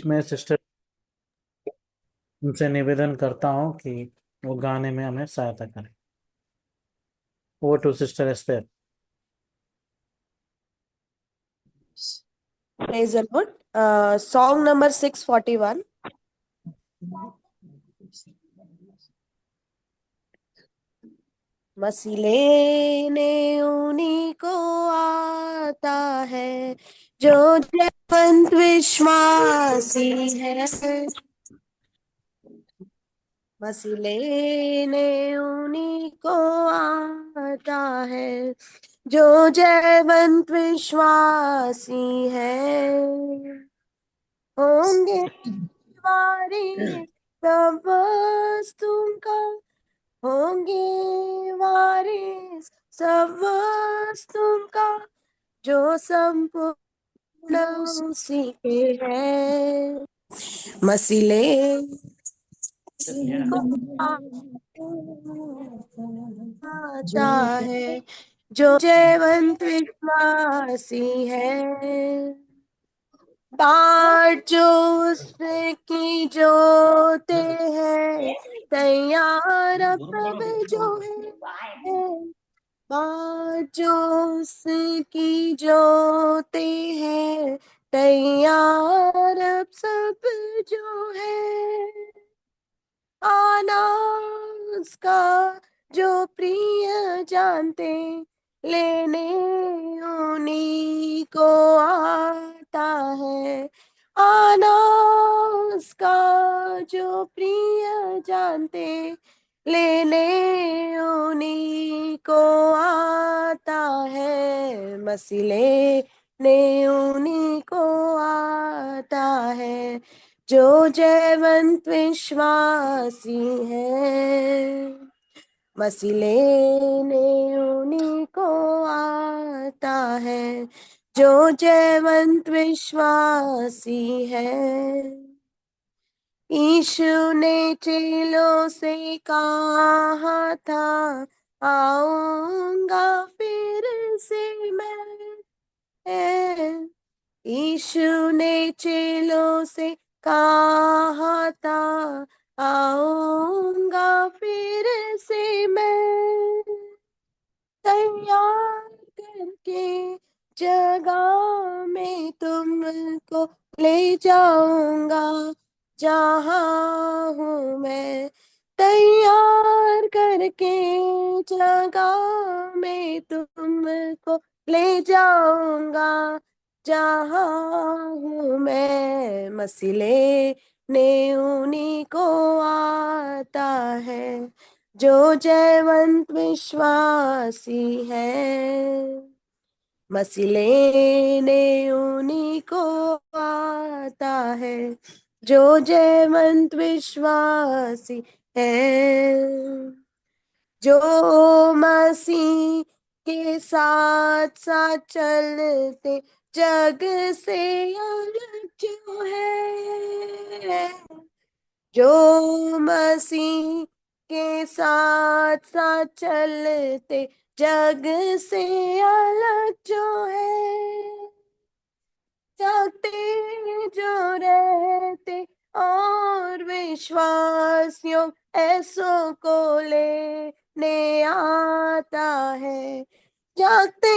में सिस्टर उनसे निवेदन करता हूँ कि वो गाने में हमें सहायता करें। Over to sister Esper. Praise the Lord. Song number 641. मसीह लेने उन्हीं को आता है जो जयवंत विश्वासी है। मसीह लेने उन्हीं को आता है जो जयवंत विश्वासी है। होंगे वारिस सब वस्तुओं का, होंगे वारिस सब वस्तुओं का, जो संपूर्ण उसी के है। मसीले को आता है जो जयवंत विश्वासी है। बाट जो उसकी जोते हैं तैयार अब जो है। बाट जो उसकी जोते हैं तैयार अब सब जो है। आना उसका जो प्रिय जानते, लेने उन्हीं को आता है। आना उसका जो प्रिय जानते, लेने उन्हीं को आता है। मसीले ने उन्हीं को आता है जो जयवंत विश्वासी है। मसीह लेने उन्हीं को आता है जो जयवंत विश्वासी है। यीशु ने चेलों से कहा था, आऊंगा फिर से मैं। यीशु ने चेलों से कहा था, आऊंगा फिर से मैं। तैयार करके जगह में तुमको ले जाऊंगा, जहाँ हूँ मैं। तैयार करके जगह में तुमको ले जाऊंगा, जहाँ हूँ मैं। मसीले ने उन्हीं को आता है जो जयवंत विश्वासी है। मसीले ने उन्हीं को आता है जो जयवंत विश्वासी है। जो मसीह के साथ साथ चलते जग से अलग जो है। जो मसीह के साथ साथ चलते जग से अलग जो है। जागते जो रहते और विश्वासियों ऐसों को लेने आता है। जागते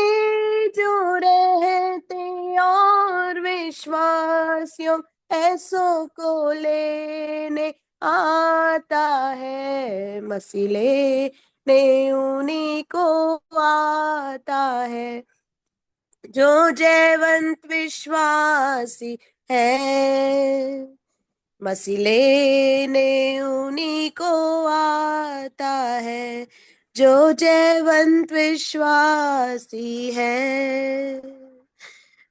जो रहते और विश्वासियों ऐसों को लेने आता है। मसीले ने उन्हीं को आता है जो जयवंत विश्वासी है। मसीले ने उन्हीं को आता है जो जयवंत विश्वासी है।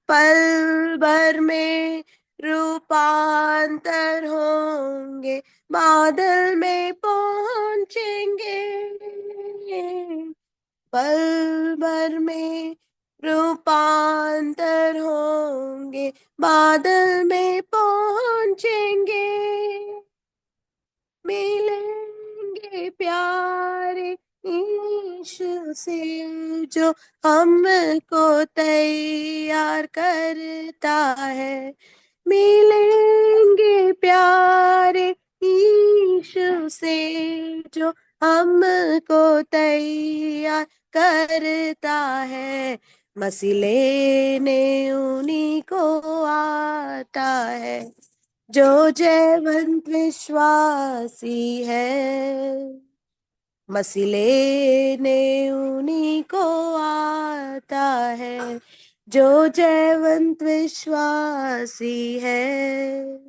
पल भर में रूपांतर होंगे, बादल में पहुंचेंगे। पल भर में रूपांतर होंगे, बादल में पहुंचेंगे। मिलेंगे प्यारे यीशु से जो हमको तैयार करता है। मिलेंगे यीशु से जो हमको तैयार करता है, मसीह लेने उन्हीं को आता है। जो जयवंत विश्वासी है, मसीह लेने उन्हीं को आता है। जो जयवंत विश्वासी है,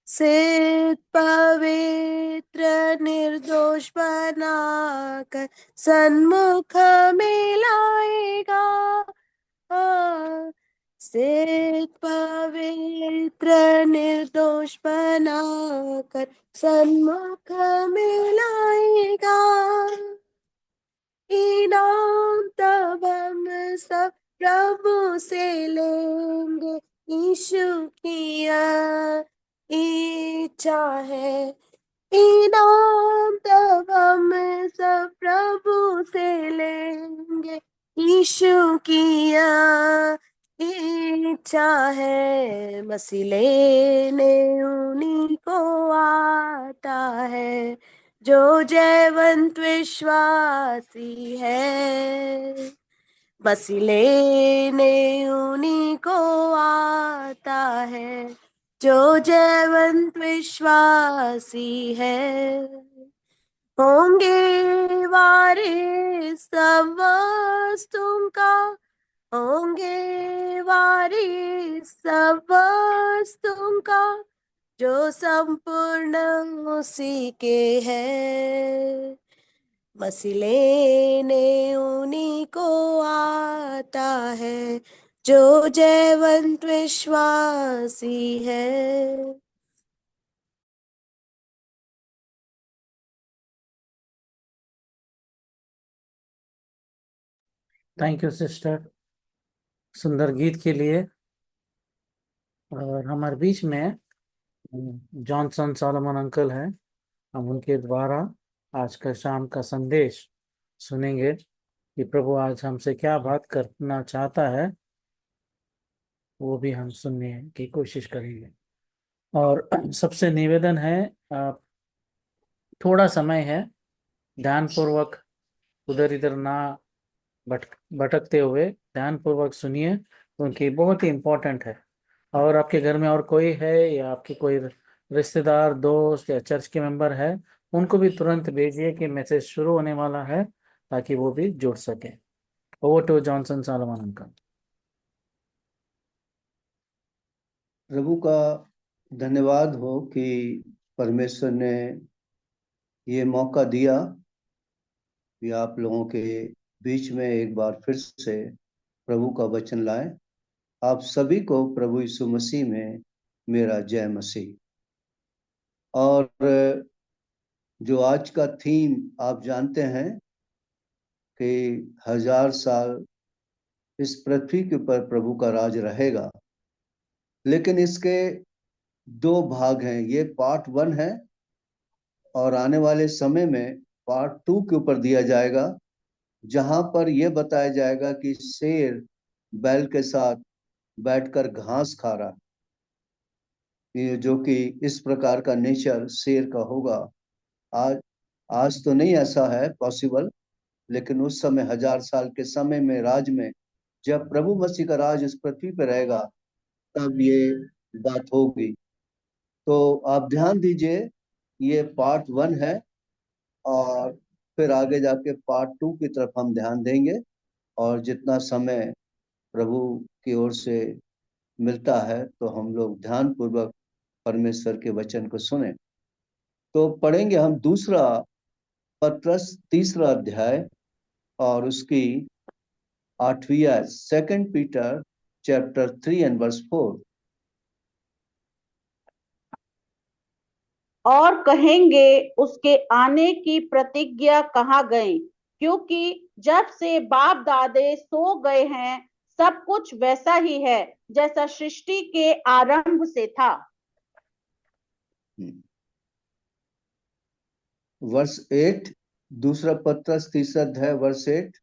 सिद्ध पवित्र निर्दोष बनाकर सन्मुख में लाएगा। सिद्ध पवित्र निर्दोष बनाकर सन्मुख में लाएगा। इनाम तब हम सब प्रभु से लेंगे, यीशु की इच्छा है। इनाम तब हम सब प्रभु से लेंगे, यीशु की इच्छा है। मसीह लेने उन्हीं को आता है, जो जयवंत विश्वासी है। मसीह लेने उन्हीं को आता है, जो जयवंत विश्वासी है। होंगे वारिस सब वस्तुओं का, होंगे वारिस सब वस्तुओं का, जो संपूर्ण उसी के है। मसीह लेने उन्हीं को आता है, जो जयवंत विश्वासी है। थैंक यू सिस्टर, सुंदर गीत के लिए। और हमारे बीच में जॉनसन सॉलोमन अंकल हैं। हम उनके द्वारा आज का शाम का संदेश सुनेंगे कि प्रभु आज हमसे क्या बात करना चाहता है, वो भी हम सुनने की कोशिश करेंगे। और सबसे निवेदन है, थोड़ा समय है, ध्यानपूर्वक उधर इधर ना भटकते हुए ध्यानपूर्वक सुनिए, क्योंकि बहुत ही इम्पोर्टेंट है। और आपके घर में और कोई है, या आपके कोई रिश्तेदार, दोस्त या चर्च के मेंबर है, उनको भी तुरंत भेजिए कि मैसेज शुरू होने वाला है, ताकि वो भी जुड़ सके। Over to Johnson Solomon uncle. प्रभु का धन्यवाद हो कि परमेश्वर ने ये मौका दिया कि आप लोगों के बीच में एक बार फिर से प्रभु का वचन लाएं। आप सभी को प्रभु यीशु मसीह में मेरा जय मसीह। और जो आज का थीम आप जानते हैं कि 1000 साल इस पृथ्वी के ऊपर प्रभु का राज रहेगा, लेकिन इसके 2 भाग हैं। ये पार्ट 1 है और आने वाले समय में पार्ट 2 के ऊपर दिया जाएगा, जहां पर यह बताया जाएगा कि शेर बैल के साथ बैठकर घास खा रहा, ये जो कि इस प्रकार का नेचर शेर का होगा। आज तो नहीं ऐसा है पॉसिबल, लेकिन उस समय 1000 साल के समय में, राज में, जब प्रभु मसीह का राज इस पृथ्वी पर रहेगा, तब ये बात होगी। तो आप ध्यान दीजिए, ये पार्ट 1 है और फिर आगे जाके पार्ट 2 की तरफ हम ध्यान देंगे। और जितना समय प्रभु की ओर से मिलता है तो हम लोग ध्यान पूर्वक परमेश्वर के वचन को सुने। तो पढ़ेंगे हम दूसरा पत्रस 3रा अध्याय और उसकी 8वीं आयत, 2 पीटर चैप्टर 3 एंड वर्स 4। और कहेंगे उसके आने की प्रतिज्ञा कहाँ गई, क्योंकि जब से बाप दादे सो गए हैं, सब कुछ वैसा ही है जैसा सृष्टि के आरंभ से था। वर्स 8, दूसरा पत्रस 3रा अध्याय वर्स 8।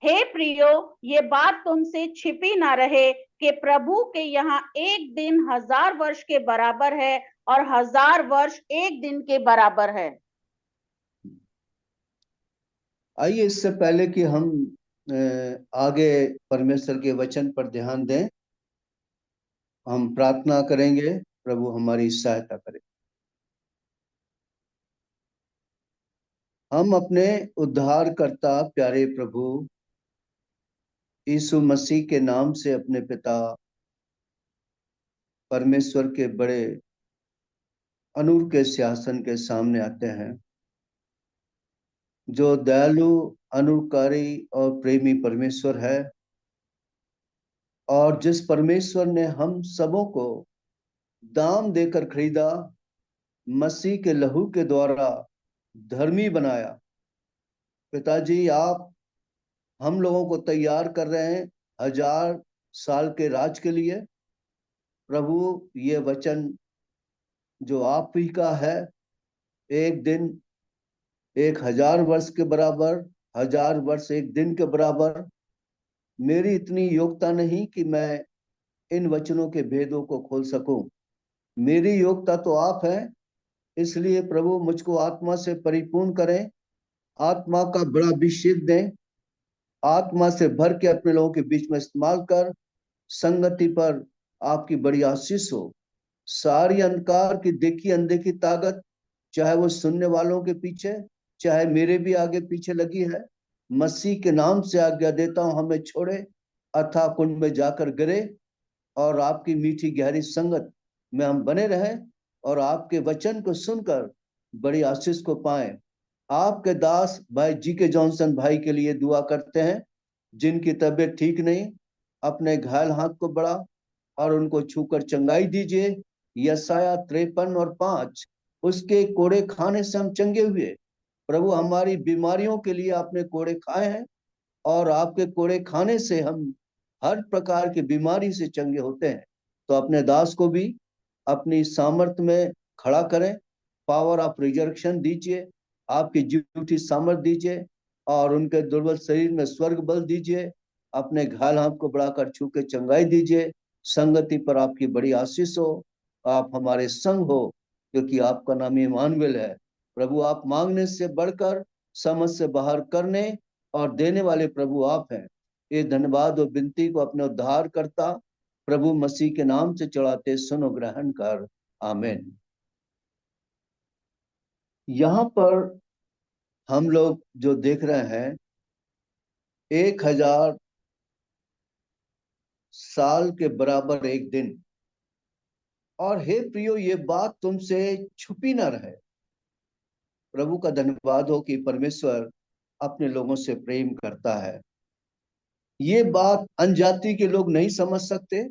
हे प्रियो, ये बात तुमसे छिपी ना रहे, कि प्रभु के यहाँ एक दिन 1000 वर्ष के बराबर है और 1000 वर्ष एक दिन के बराबर है। आइए, इससे पहले कि हम आगे परमेश्वर के वचन पर ध्यान दें, हम प्रार्थना करेंगे, प्रभु हमारी सहायता करें। हम अपने उद्धारकर्ता प्यारे प्रभु यीशु मसीह के नाम से अपने पिता परमेश्वर के बड़े अनूर के सिंहासन के सामने आते हैं, जो दयालु, अनुकारी और प्रेमी परमेश्वर है, और जिस परमेश्वर ने हम सबों को दाम देकर खरीदा, मसीह के लहू के द्वारा धर्मी बनाया। पिताजी, आप हम लोगों को तैयार कर रहे हैं 1000 साल के राज के लिए। प्रभु, ये वचन जो आप ही का है, एक दिन 1000 वर्ष के बराबर, 1000 वर्ष एक दिन के बराबर। मेरी इतनी योग्यता नहीं कि मैं इन वचनों के भेदों को खोल सकूं। मेरी योग्यता तो आप है, इसलिए प्रभु मुझको आत्मा से परिपूर्ण करें, आत्मा का बड़ा अभिषेक दें, आत्मा से भर के अपने लोगों के बीच में इस्तेमाल कर, संगति पर आपकी बड़ी आशीष हो। सारी अंधकार की देखी अनदेखी ताकत, चाहे वो सुनने वालों के पीछे, चाहे मेरे भी आगे पीछे लगी है, मसीह के नाम से आज्ञा देता हूं, हमें छोड़े, अथाह कुंड में जाकर गिरे, और आपकी मीठी गहरी संगत में हम बने रहें, और आपके वचन को सुनकर बड़ी आशीष को पाएं। आपके दास भाई जी के जॉनसन भाई के लिए दुआ करते हैं, जिनकी तबीयत ठीक नहीं। अपने घायल हाथ को बढ़ा और उनको छूकर चंगाई दीजिए। यसाया 53 और 5, उसके कोड़े खाने से हम चंगे हुए। प्रभु, हमारी बीमारियों के लिए आपने कोड़े खाए हैं, और आपके कोड़े खाने से हम हर प्रकार की बीमारी से चंगे होते हैं। तो अपने दास को भी अपनी सामर्थ्य में खड़ा करें, पावर ऑफ रिजर्वेशन दीजिए, आपकी झूठी सामर्थ दीजिए, और उनके दुर्बल शरीर में स्वर्ग बल दीजिए। अपने घायल हाथ को बढ़ाकर छू के चंगाई दीजिए। संगति पर आपकी बड़ी आशीष हो, आप हमारे संग हो, क्योंकि आपका नाम इमानुएल है। प्रभु, आप मांगने से बढ़कर समझ से बाहर करने और देने वाले प्रभु आप हैं। ये धन्यवाद और विनती को अपने उद्धार करता प्रभु मसीह के नाम से चढ़ाते सुनो, ग्रहण कर, आमीन। यहाँ पर हम लोग जो देख रहे हैं 1000 साल के बराबर एक दिन। और हे प्रियो, ये बात तुमसे छुपी न रहे। प्रभु का धन्यवाद हो कि परमेश्वर अपने लोगों से प्रेम करता है। ये बात अनजाति के लोग नहीं समझ सकते,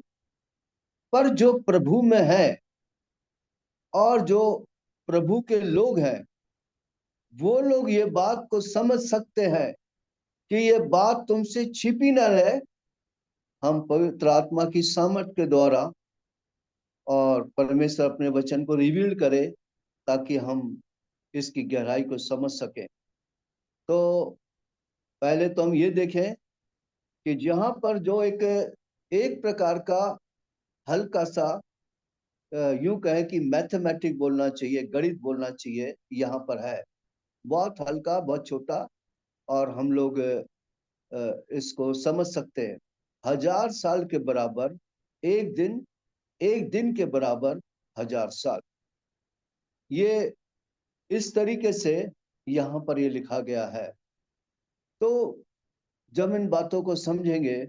पर जो प्रभु में है और जो प्रभु के लोग हैं, वो लोग ये बात को समझ सकते हैं कि ये बात तुमसे छिपी न रहे। हम पवित्र आत्मा की सामर्थ के द्वारा और परमेश्वर अपने वचन को रिवील करे, ताकि हम इसकी गहराई को समझ सकें। तो पहले तो हम ये देखें कि जहां पर जो एक प्रकार का हल्का सा, यूं कहें कि मैथमेटिक बोलना चाहिए, गणित बोलना चाहिए, यहाँ पर है। बहुत हल्का, बहुत छोटा, और हम लोग इसको समझ सकते हैं। 1000 साल के बराबर एक दिन, एक दिन के बराबर 1000 साल। ये इस तरीके से यहाँ पर ये लिखा गया है। तो जब इन बातों को समझेंगे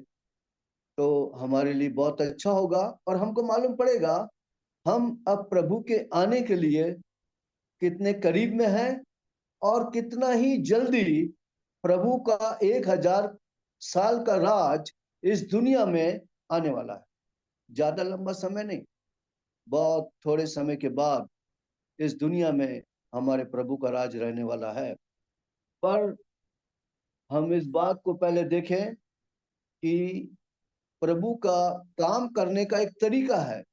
तो हमारे लिए बहुत अच्छा होगा, और हमको मालूम पड़ेगा हम अब प्रभु के आने के लिए कितने करीब में हैं, और कितना ही जल्दी प्रभु का 1000 साल का राज इस दुनिया में आने वाला है। ज्यादा लंबा समय नहीं, बहुत थोड़े समय के बाद इस दुनिया में हमारे प्रभु का राज रहने वाला है। पर हम इस बात को पहले देखें कि प्रभु का काम करने का एक तरीका है।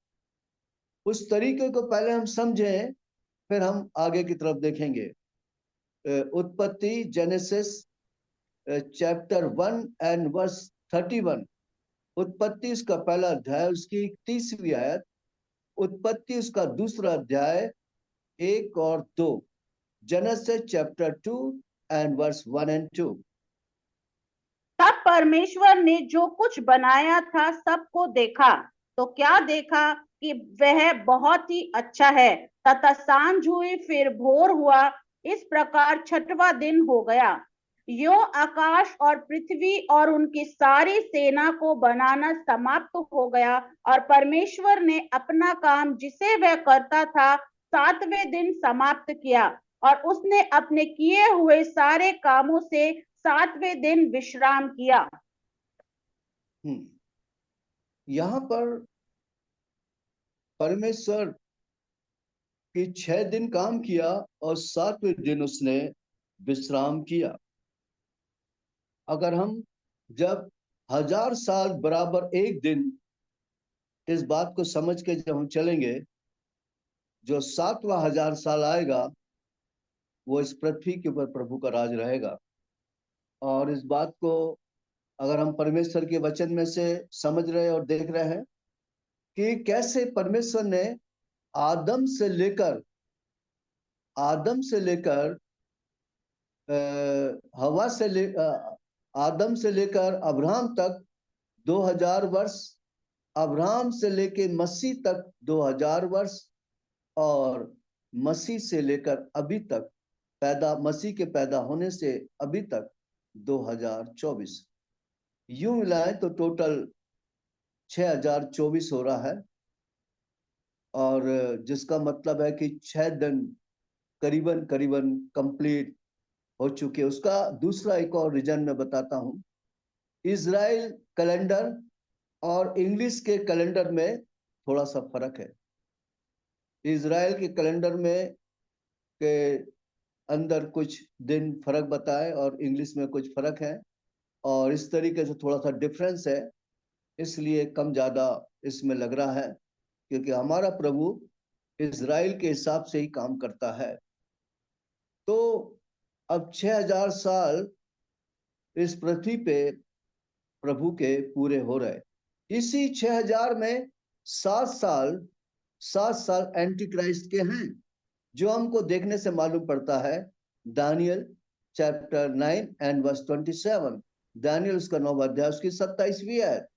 उस तरीके को पहले हम समझें, फिर हम आगे की तरफ देखेंगे। उत्पत्ति, जेनेसिस चैप्टर 1 एंड वर्स 31, उत्पत्ति उसका पहला अध्याय उसकी 30वीं आयत, उत्पत्ति उसका दूसरा अध्याय 1 और 2, Genesis chapter 2 and verse 1 and 2। तब परमेश्वर ने जो कुछ बनाया था सबको देखा, तो क्या देखा कि वह बहुत ही अच्छा है। तथा सांझ हुई, फिर भोर हुआ, इस प्रकार छठवां दिन हो गया। यो आकाश और पृथ्वी और उनकी सारी सेना को बनाना समाप्त हो गया, और परमेश्वर ने अपना काम जिसे वह करता था 7वें दिन समाप्त किया, और उसने अपने किए हुए सारे कामों से 7वें दिन विश्राम किया। यहाँ पर परमेश्वर कि 6 दिन काम किया और 7वें दिन उसने विश्राम किया। अगर हम जब 1000 साल बराबर एक दिन, इस बात को समझ के जब हम चलेंगे, जो 7वां 1000 साल आएगा वो इस पृथ्वी के ऊपर प्रभु का राज रहेगा। और इस बात को अगर हम परमेश्वर के वचन में से समझ रहे और देख रहे हैं कि कैसे परमेश्वर ने आदम से लेकर हवा से आदम से लेकर अब्राहम तक 2000 वर्ष, अब्राहम से लेकर मसीह तक 2000 वर्ष, और मसीह से लेकर अभी तक मसीह के पैदा होने से अभी तक 2024। यूं मिलाएं तो टोटल 6024 हो रहा है, और जिसका मतलब है कि 6 दिन करीबन करीबन कंप्लीट हो चुके। उसका दूसरा एक और रीजन मैं बताता हूं। इजराइल कैलेंडर और इंग्लिश के कैलेंडर में थोड़ा सा फर्क है। इजराइल के कैलेंडर में के अंदर कुछ दिन फर्क बताए और इंग्लिश में कुछ फर्क है, और इस तरीके से थोड़ा सा डिफरेंस है, इसलिए कम ज्यादा इसमें लग रहा है, क्योंकि हमारा प्रभु इजराइल के हिसाब से ही काम करता है। तो अब 6000 साल इस पृथ्वी पे प्रभु के पूरे हो रहे। इसी 6000 में 7 साल एंटी क्राइस्ट के हैं, जो हमको देखने से मालूम पड़ता है। Daniel chapter 9 and verse 27, Daniel उसका 9वां अध्याय उसकी 27वीं आयत।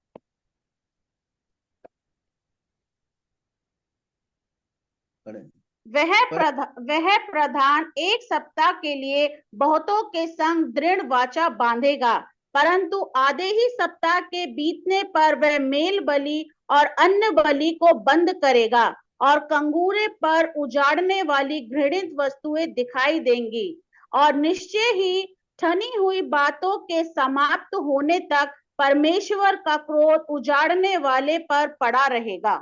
वह प्रधान 1 सप्ताह के लिए बहुतों के संग दृढ़ वाचा बांधेगा, परंतु आधे ही सप्ताह के बीतने पर वह मेल बलि और अन्न बलि को बंद करेगा, और कंगूरे पर उजाड़ने वाली घृणित वस्तुएं दिखाई देंगी, और निश्चय ही ठनी हुई बातों के समाप्त होने तक परमेश्वर का क्रोध उजाड़ने वाले पर पड़ा रहेगा।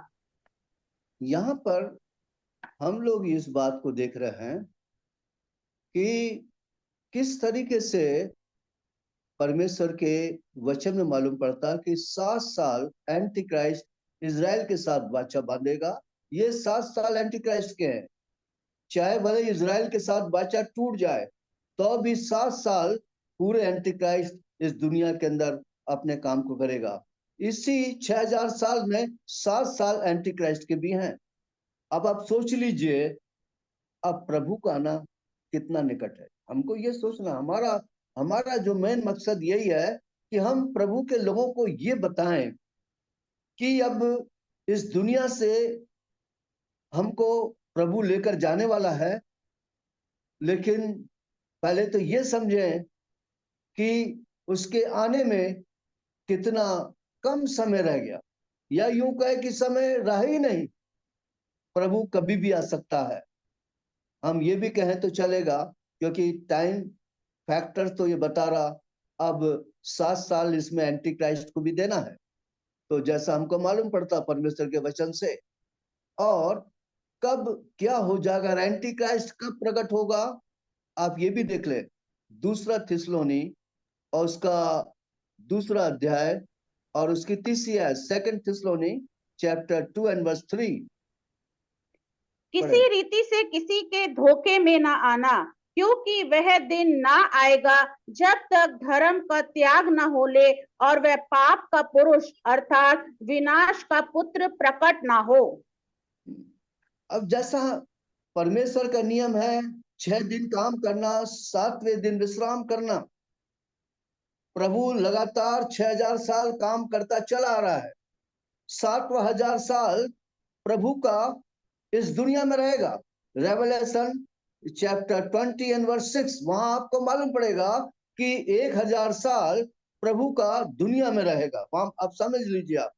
यहाँ पर हम लोग इस बात को देख रहे हैं कि किस तरीके से परमेश्वर के वचन में मालूम पड़ता है कि 7 साल एंटी क्राइस्ट इजराइल के साथ वाचा बांधेगा। ये 7 साल एंटी क्राइस्ट के हैं, चाहे भले इजराइल के साथ वाचा टूट जाए तो भी 7 साल पूरे एंटी क्राइस्ट इस दुनिया के अंदर अपने काम को करेगा। इसी 6000 साल में 7 साल एंटी क्राइस्ट के भी हैं। अब आप सोच लीजिए, अब प्रभु का आना कितना निकट है। हमको ये सोचना, हमारा जो मेन मकसद यही है कि हम प्रभु के लोगों को ये बताएं कि अब इस दुनिया से हमको प्रभु लेकर जाने वाला है, लेकिन पहले तो ये समझें कि उसके आने में कितना कम समय रह गया, या यूं कहे कि समय रहा ही नहीं। प्रभु कभी भी आ सकता है, हम ये भी कहें तो चलेगा, क्योंकि टाइम फैक्टर तो ये बता रहा अब 7 साल इसमें एंटी क्राइस्ट को भी देना है। तो जैसा हमको मालूम पड़ता परमेश्वर के वचन से, और कब क्या हो जाएगा, एंटी क्राइस्ट कब प्रकट होगा, आप ये भी देख ले। दूसरा थिस्सलुनी और उसका दूसरा अध्याय और उसकी 3री आयत, 2 थिस्सलुनी चैप्टर 2 एंड वर्स 3। किसी रीति से किसी के धोखे में ना आना, क्योंकि वह दिन ना आएगा जब तक धर्म का त्याग न हो ले और वह पाप का पुरुष अर्थात विनाश का पुत्र प्रकट ना हो। अब जैसा परमेश्वर का नियम है 6 दिन काम करना, 7वें दिन विश्राम करना, प्रभु लगातार 6000 साल काम करता चला आ रहा है। 7वां 1000 साल प्रभु का इस दुनिया में रहेगा। रेवलेशन चैप्टर 20 एंड वर्स 6, वहां आपको मालूम पड़ेगा कि 1000 साल प्रभु का दुनिया में रहेगा। वहां आप समझ लीजिए। आप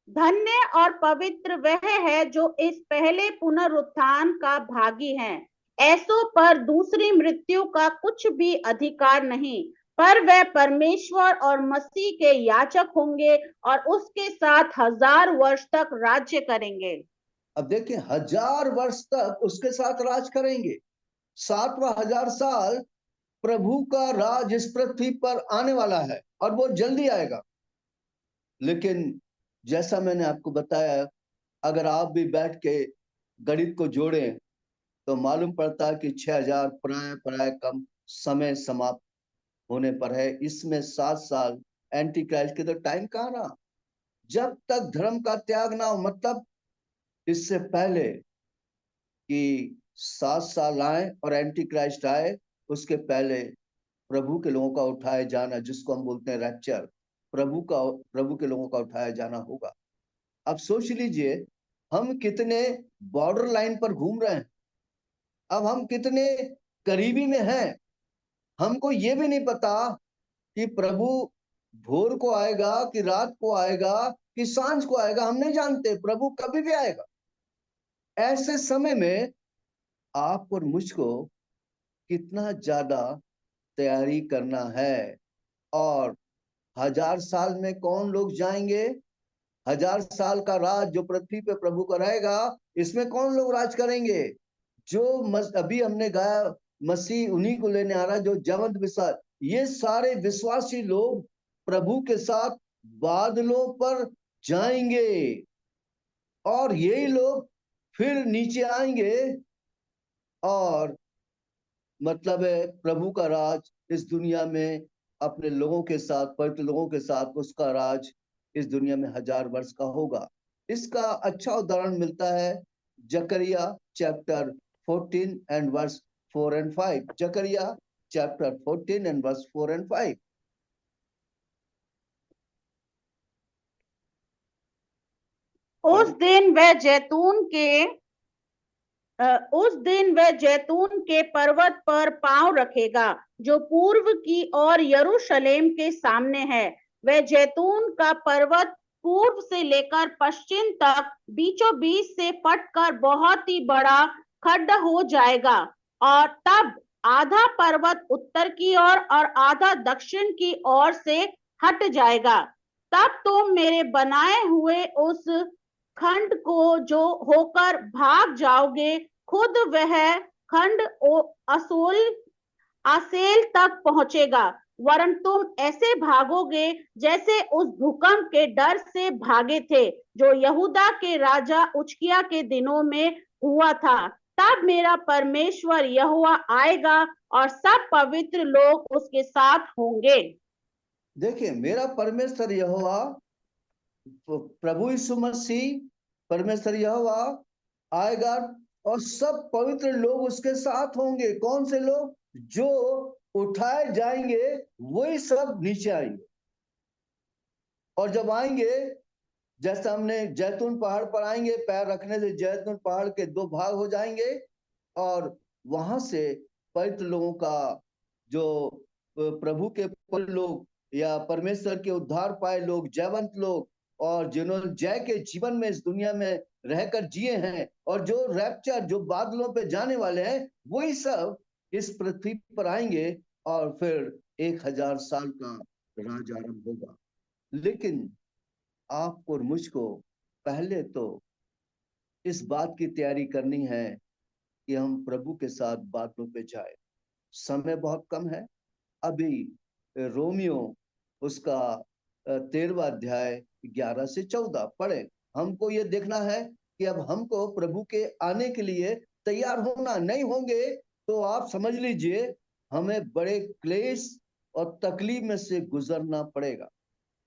धन्य और पवित्र वह है जो इस पहले पुनरुत्थान का भागी है। ऐसों पर दूसरी मृत्यु का कुछ भी अधिकार नहीं, पर वह परमेश्वर और मसीह के याजक होंगे और उसके साथ 1000 वर्ष तक राज्य करेंगे। अब देखिए 1000 वर्ष तक उसके साथ राज करेंगे। 7वां 1000 साल प्रभु का राज इस पृथ्वी पर आने वाला है और वो जल्दी आएगा। लेकिन जैसा मैंने आपको बताया, अगर आप भी बैठ के गणित को जोड़ें तो मालूम पड़ता है कि 6000 प्राय कम समय समाप्त होने पर है। इसमें 7 साल एंटी क्राइस्ट के तो टाइम कहाँ रहा। जब तक धर्म का त्याग ना हो, मतलब इससे पहले कि 7 साल आए और एंटी क्राइस्ट आए, उसके पहले प्रभु के लोगों का उठाए जाना, जिसको हम बोलते हैं रैप्चर, प्रभु के लोगों का उठाया जाना होगा। अब सोच लीजिए हम कितने बॉर्डर लाइन पर घूम रहे हैं। अब हम कितने करीबी में हैं। हमको ये भी नहीं पता कि प्रभु भोर को आएगा कि रात को आएगा कि सांझ को आएगा, हम नहीं जानते। प्रभु कभी भी आएगा। ऐसे समय में आप और मुझको कितना ज्यादा तैयारी करना है। और 1000 साल में कौन लोग जाएंगे? 1000 साल का राज जो पृथ्वी पे प्रभु का रहेगा, इसमें कौन लोग राज करेंगे? जो अभी हमने गाया, मसीह उन्हीं को लेने आ रहा है जो जवंत विश्वास। ये सारे विश्वासी लोग प्रभु के साथ बादलों पर जाएंगे और यही लोग फिर नीचे आएंगे और मतलब है प्रभु का राज इस दुनिया में अपने लोगों के साथ, पवित्र लोगों के साथ उसका राज इस दुनिया में 1000 वर्ष का होगा। इसका अच्छा उदाहरण मिलता है Zechariah chapter 14 and verse 4 and 5। Zechariah chapter 14 and verse 4 and 5। उस दिन वह जैतून के पर्वत पर पांव रखेगा जो पूर्व की ओर यरूशलेम के सामने है। वह जैतून का पर्वत पूर्व से लेकर पश्चिम तक बीचों बीच से फटकर बहुत ही बड़ा खड्डा हो जाएगा और तब आधा पर्वत उत्तर की ओर और आधा दक्षिण की ओर से हट जाएगा। तब तुम मेरे बनाए हुए उस खंड को जो होकर भाग जाओगे, खुद वह खंड आसेल तक पहुंचेगा, वरन तुम ऐसे भागोगे जैसे उस भूकंप के डर से भागे थे जो यहूदा के राजा उजकिया के दिनों में हुआ था। तब मेरा परमेश्वर यहोवा आएगा और सब पवित्र लोग उसके साथ होंगे। देखिए मेरा परमेश्वर यहोवा, प्रभु यीशु मसीह परमेश्वर यहोवा आएगा और सब पवित्र लोग उसके साथ होंगे। कौन से लोग? जो उठाए जाएंगे वही सब नीचे आएंगे। और जब आएंगे, जैसा हमने जैतून पहाड़ पर आएंगे, पैर रखने से जैतून पहाड़ के 2 भाग हो जाएंगे और वहां से पवित्र लोगों का, जो प्रभु के पवित्र लोग या परमेश्वर के उद्धार पाए लोग, जयवंत लोग, और जिन्होंने जय के जीवन में इस दुनिया में रहकर जिए हैं और जो रैप्चर, जो बादलों पे जाने वाले हैं, वही सब इस पृथ्वी पर आएंगे और फिर 1000 साल का राज आरंभ होगा। लेकिन आपको और मुझको पहले तो इस बात की तैयारी करनी है कि हम प्रभु के साथ बादलों पे जाए। समय बहुत कम है। अभी रोमियो उसका 13वां अध्याय 11 से 14 पढ़े। हमको ये देखना है कि अब हमको प्रभु के आने के लिए तैयार होना। नहीं होंगे तो आप समझ लीजिए हमें बड़े क्लेश और तकलीफ में से गुजरना पड़ेगा,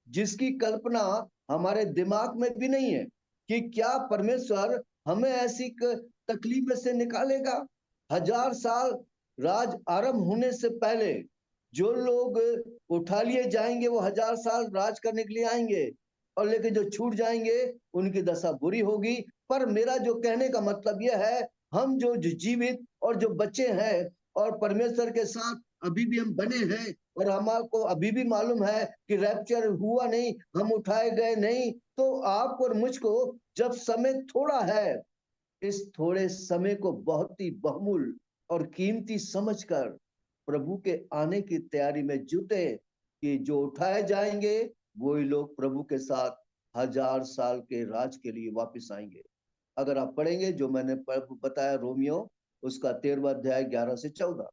जिसकी कल्पना हमारे दिमाग में भी नहीं है कि क्या परमेश्वर हमें ऐसी तकलीफ में से निकालेगा। 1000 साल राज आरंभ होने से पहले जो लोग उठा लिए जाएंगे वो 1000 साल राज करने के लिए आएंगे, और लेकिन जो छूट जाएंगे उनकी दशा बुरी होगी। पर मेरा जो कहने का मतलब यह है, हम जो जीवित और जो बच्चे हैं और परमेश्वर के साथ अभी भी हम बने हैं, और हमारे को अभी भी मालूम है कि रैप्चर हुआ नहीं, हम उठाए गए नहीं, तो आपको और मुझको जब समय थोड़ा है, इस थोड़े समय को बहुत ही बहुमूल्य और कीमती समझकर प्रभु के आने की तैयारी में जुटे, कि जो उठाए जाएंगे वही लोग प्रभु के साथ 1000 साल के राज के लिए वापस आएंगे। अगर आप पढ़ेंगे जो मैंने बताया रोमियो उसका 13वां अध्याय 11 से 14।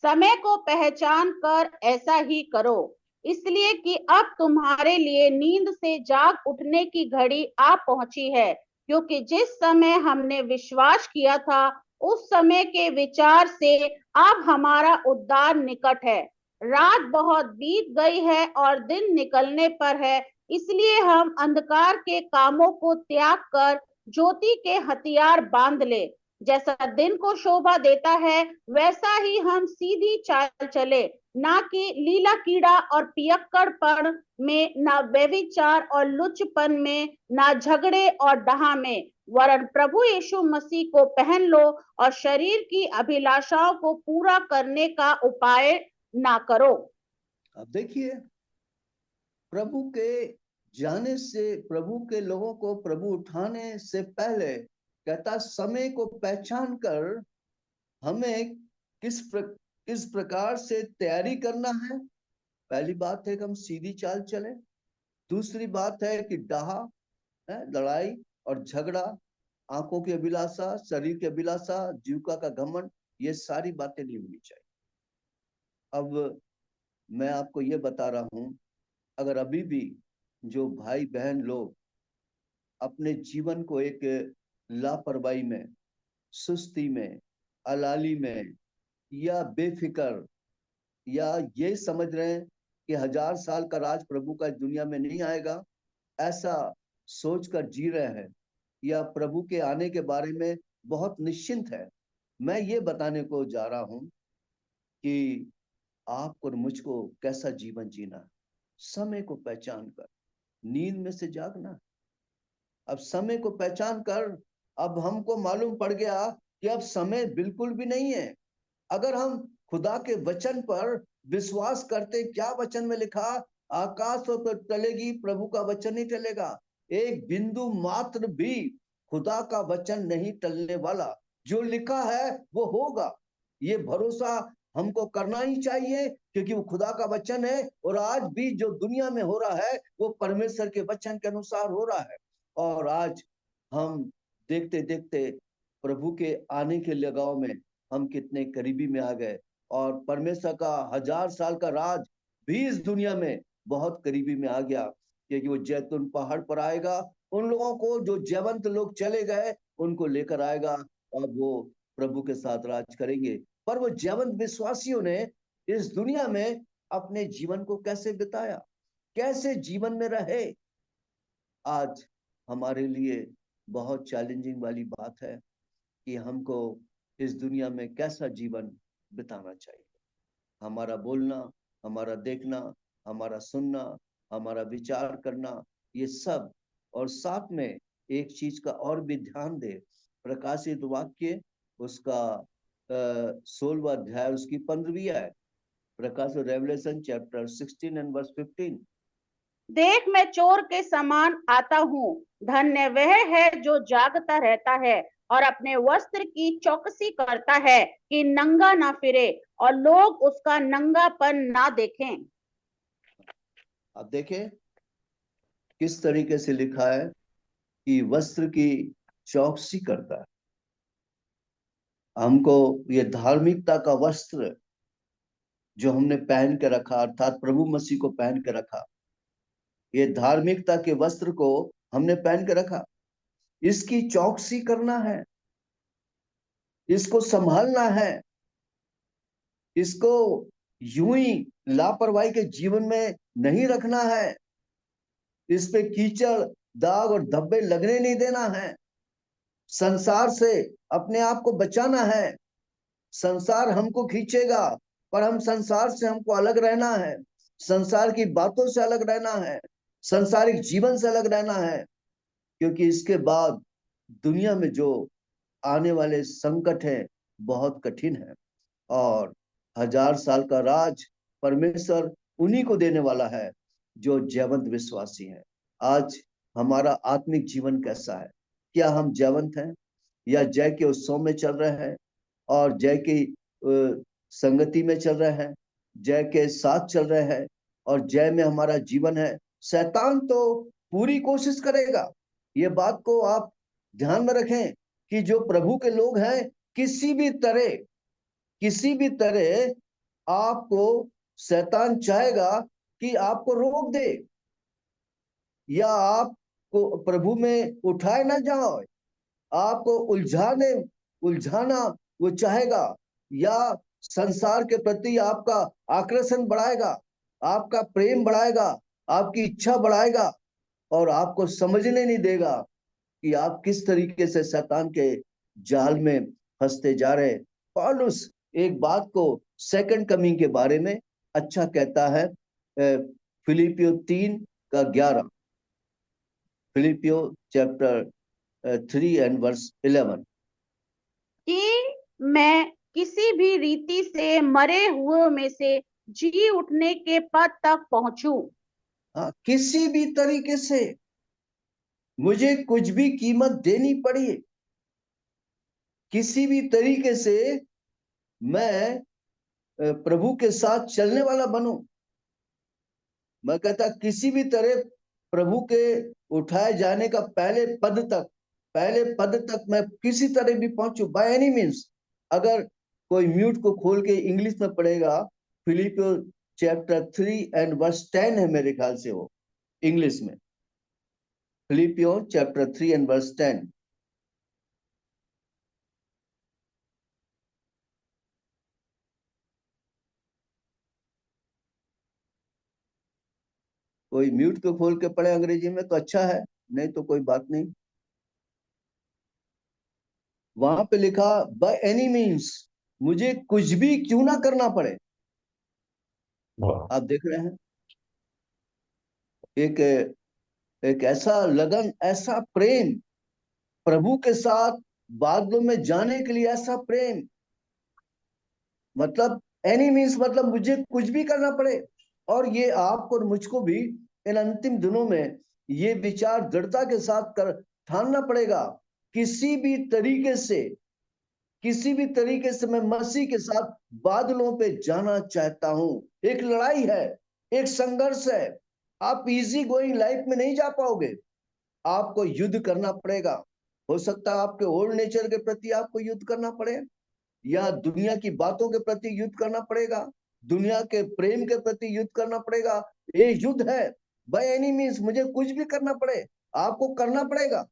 समय को पहचान कर ऐसा ही करो, इसलिए कि अब तुम्हारे लिए नींद से जाग उठने की घड़ी आ पहुंची है, क्योंकि जिस समय हमने विश्वास किया था उस समय के विचार से अब हमारा उद्धार निकट है। रात बहुत बीत गई है और दिन निकलने पर है, इसलिए हम अंधकार के कामों को त्याग कर ज्योति के हथियार बांध ले। जैसा दिन को शोभा देता है वैसा ही हम सीधी चाल चले, ना कि लीला कीड़ा और पियक्कड़पन में, ना व्यभिचार और लुच्चपन में, ना झगड़े और डहा में, वरन प्रभु यीशु मसीह को पहन लो और शरीर की अभिलाषाओं को पूरा करने का उपाय ना करो। अब देखिए, प्रभु के जाने से, प्रभु के लोगों को प्रभु उठाने से पहले कहता समय को पहचान कर हमें किस प्रकार से तैयारी करना है। पहली बात है कि हम सीधी चाल चले। दूसरी बात है कि डाहा, लड़ाई और झगड़ा, आंखों की अभिलाषा, शरीर की अभिलाषा, जीविका का घमंड, ये सारी बातें नहीं होनी चाहिए। अब मैं आपको ये बता रहा हूं, अगर अभी भी जो भाई बहन लोग अपने जीवन को एक लापरवाही में, सुस्ती में, अलाली में या बेफिक्र या ये समझ रहे हैं कि 1000 साल का राज प्रभु का दुनिया में नहीं आएगा, ऐसा सोचकर जी रहे हैं, या प्रभु के आने के बारे में बहुत निश्चिंत है, मैं ये बताने को जा रहा हूं कि आपको और मुझको कैसा जीवन जीना है। समय को पहचान कर नींद में से जागना। अब समय को पहचान कर अब हमको मालूम पड़ गया कि अब समय बिल्कुल भी नहीं है। अगर हम खुदा के वचन पर विश्वास करते, क्या वचन में लिखा, आकाश तो टलेगी प्रभु का वचन नहीं टलेगा। एक बिंदु मात्र भी खुदा का वचन नहीं टलने वाला, जो लिखा है वो होगा। ये भरोसा हमको करना ही चाहिए, क्योंकि वो खुदा का वचन है, और आज भी जो दुनिया में हो रहा है वो परमेश्वर के वचन के अनुसार हो रहा है। और आज हम देखते देखते प्रभु के आने के लगाव में हम कितने करीबी में आ गए, और परमेश्वर का 1000 साल का राज भी इस दुनिया में बहुत करीबी में आ गया, क्योंकि वो जैतून पहाड़ पर आएगा, उन लोगों को जो जयवंत लोग चले गए उनको लेकर आएगा, और वो प्रभु के साथ राज करेंगे। पर वो जयवंत विश्वासियों ने इस दुनिया में अपने जीवन को कैसे बिताया, कैसे जीवन में रहे, आज हमारे लिए बहुत चैलेंजिंग वाली बात है कि हमको इस दुनिया में कैसा जीवन बिताना चाहिए। हमारा बोलना, हमारा देखना, हमारा सुनना, हमारा विचार करना, ये सब, और साथ में एक चीज का और भी ध्यान दे, प्रकाशित वाक्य उसका 16वां अध्याय उसकी 15वीं है, प्रकाशित रेवलेशन चैप्टर 16 एंड वर्स 15। देख मैं चोर के समान आता हूँ, धन्य वह है जो जागता रहता है और अपने वस्त्र की चौकसी करता है कि नंगा ना फिरे और लोग उसका नंगापन ना देखें। अब देखें किस तरीके से लिखा है कि वस्त्र की चौकसी करता है। हमको ये धार्मिकता का वस्त्र जो हमने पहन के रखा, अर्थात प्रभु मसीह को पहन के रखा, ये धार्मिकता के वस्त्र को हमने पहन के रखा, इसकी चौकसी करना है, इसको संभालना है, इसको यूं ही लापरवाही के जीवन में नहीं रखना है। इस पे कीचड़, दाग और धब्बे लगने नहीं देना है। संसार से अपने आप को बचाना है। संसार हमको खींचेगा, पर हम संसार से हमको अलग रहना है। संसार की बातों से अलग रहना है। संसारिक जीवन से अलग रहना है, क्योंकि इसके बाद दुनिया में जो आने वाले संकट है बहुत कठिन है। और 1000 साल का राज परमेश्वर उन्हीं को देने वाला है जो जयवंत विश्वासी हैं। आज हमारा आत्मिक जीवन कैसा है? क्या हम जयवंत हैं या जय के उत्सव में चल रहे हैं और जय की संगति में चल रहे हैं, जय के साथ चल रहे हैं और जय में हमारा जीवन है? शैतान तो पूरी कोशिश करेगा। ये बात को आप ध्यान में रखें कि जो प्रभु के लोग हैं, किसी भी तरह आपको शैतान चाहेगा कि आपको रोक दे या आपको प्रभु में उठाए ना जाओ, आपको उलझाना वो चाहेगा, या संसार के प्रति आपका आकर्षण बढ़ाएगा, आपका प्रेम बढ़ाएगा, आपकी इच्छा बढ़ाएगा और आपको समझने नहीं देगा कि आप किस तरीके से शैतान के जाल में फंसते जा रहे हैं। पौलुस एक बात को सेकंड कमिंग के बारे में अच्छा कहता है, फिलिपियो 3:11, फिलिपियो चैप्टर 3 एंड वर्स 11, कि मैं किसी भी रीति से मरे हुए में से जी उठने के पद तक पहुंचूं। हाँ, किसी भी तरीके से मुझे कुछ भी कीमत देनी पड़ी, किसी भी तरीके से मैं प्रभु के साथ चलने वाला बनूं। मैं कहता किसी भी तरह प्रभु के उठाए जाने का पहले पद तक मैं किसी तरह भी पहुंचू, बाय एनी मीन्स। अगर कोई म्यूट को खोल के इंग्लिश में पढ़ेगा, फिलिपियो चैप्टर 3 एंड वर्स 10 है मेरे ख्याल से वो इंग्लिश में, फिलिपियो चैप्टर 3 एंड वर्स 10। कोई म्यूट को खोल के पढ़े अंग्रेजी में तो अच्छा है, नहीं तो कोई बात नहीं। वहां पे लिखा बाय एनी मीन्स, मुझे कुछ भी क्यों ना करना पड़े। आप देख रहे हैं एक एक ऐसा लगन, ऐसा प्रेम प्रभु के साथ बादलों में जाने के लिए, ऐसा प्रेम। मतलब एनी मीन्स मतलब मुझे कुछ भी करना पड़े। और ये आपको और मुझको भी इन अंतिम दिनों में ये विचार दृढ़ता के साथ कर ठानना पड़ेगा, किसी भी तरीके से मैं मसीह के साथ बादलों पे जाना चाहता हूं। एक लड़ाई है, एक संघर्ष है। आप इजी गोइंग लाइफ में नहीं जा पाओगे, आपको युद्ध करना पड़ेगा। हो सकता है आपके ओल्ड नेचर के प्रति आपको युद्ध करना पड़े, या दुनिया की बातों के प्रति युद्ध करना पड़ेगा, दुनिया के प्रेम के प्रति युद्ध करना पड़ेगा। ये युद्ध है, बाय एनी मीन्स मुझे कुछ भी करना पड़े आपको करना पड़ेगा,